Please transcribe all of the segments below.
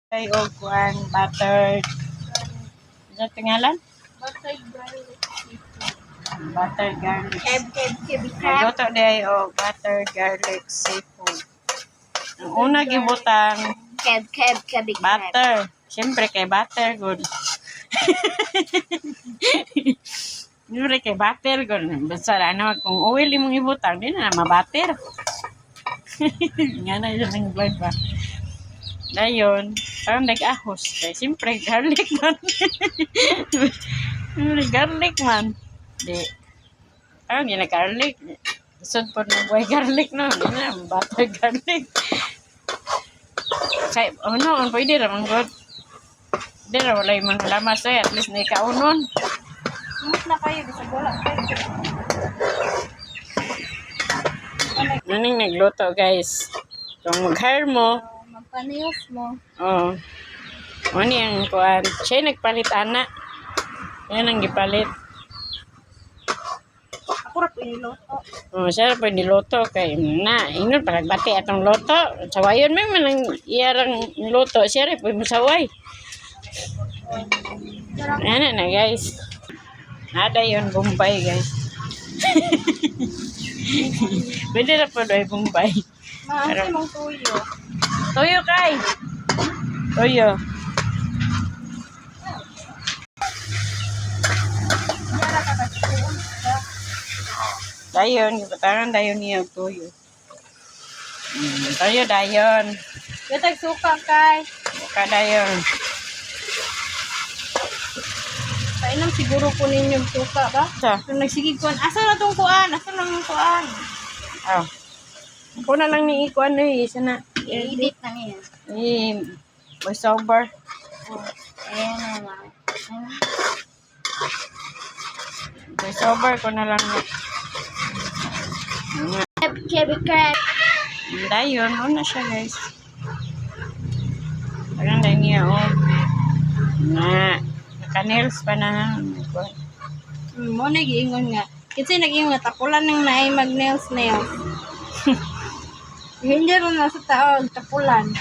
Ay, o kuan, buttered. Ano tingalan? Buttered garlic seafood. Buttered garlic. Keb. Nagluto day o buttered garlic seafood. Ang una gibutang Keb. butter. Siyempre kay butter good. Siyempre kay butter good. Basta ano, kung oil imong ibutang, di na mabatter. Nga na yun ang vlog ba. Dayon, parang nag-ahos. Kaya siyempre, garlic man. Garlic man. Di. Parang yun na garlic. Isod po ng buhay garlic no. Hindi na, butter garlic. Kaya, no, pwede ramang good. Hindi na, wala yung mga lamas eh. At least na ikaunon. Mas na kayo, bisa bola kayo. Naning nagluto guys. Kung mag-hire mo, Magpaniyos mo. oh, ano yung kuhan. Siya nagpalit ana. Yan ang gipalit. Ako ra po niluto. Oh, siya pa niluto kay na ingon palagbati atong luto. Sawayon may man ang iyarang luto. Siya rin po musaway. Ano na guys. Nada yun Bombay guys. Pwede na po doon Bombay. Maasi mong tuyo. Toyo kay. Toyo. Yara ka kasi. Dayon, gibatangan dayon niya og toyo. Toyo dayon. Yatag suka kay. Buka dayon. Kainom siguro po ninyong suka ba? Sa. Kung nagsigig kuan, asa na tong kuan? Asa na tong kuan? Oh. Ako na lang ni ikuan eh. Isa na. I-edit na niya. Voice over. Oh, ayan na. Voice over ko na lang. Crab. Dayon, una siya guys. Parang dahil niya oh. Naka-nails pa na. Mo nag-iingon nga. Kasi nag-iingon nga, tapulan ng naay mag-nails. Hindi rin na sa taon, tapulan.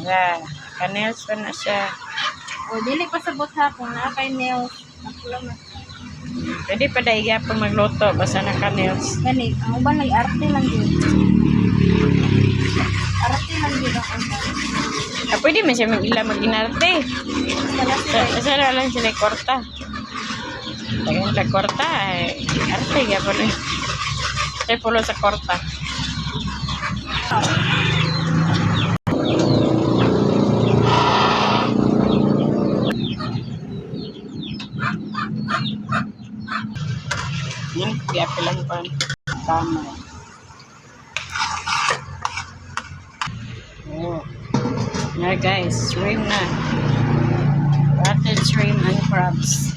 Naka-nails pa na siya. O, dili pa sabot ha kung na kay nails. Tapulan na. Pwede pa dahil pa magluto basta naka-nails. Gani, ang uban nag-arte lang yun. Arte lang yun ang uban. Pwede man siya mag-inarte. Sana lang sila korta. Lagyan sa korta. Arte ka po rin. Saya pulo sa korta. Yan, piapil lang pa. Tama. Oh. Yeah guys, shrimp na. Battered shrimp and crabs.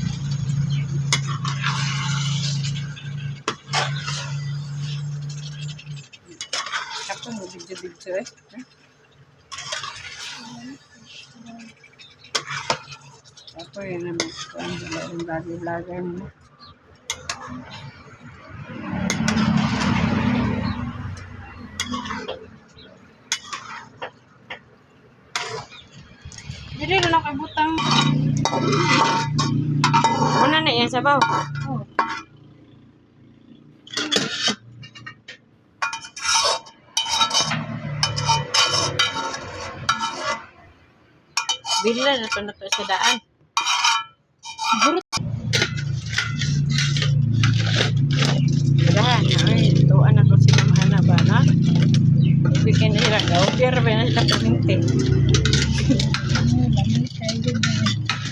Ako mo bigyo-bigyo eh. Ako yun naman. Ang vlogger mo. Dili na lang kay butang. Una na yan sabaw. Oh. Bila na to sa daan. Dahan na ay tuan ako si Mama Ana ba na? Bigyan na hirang gaw. Pero ba na sila perminti.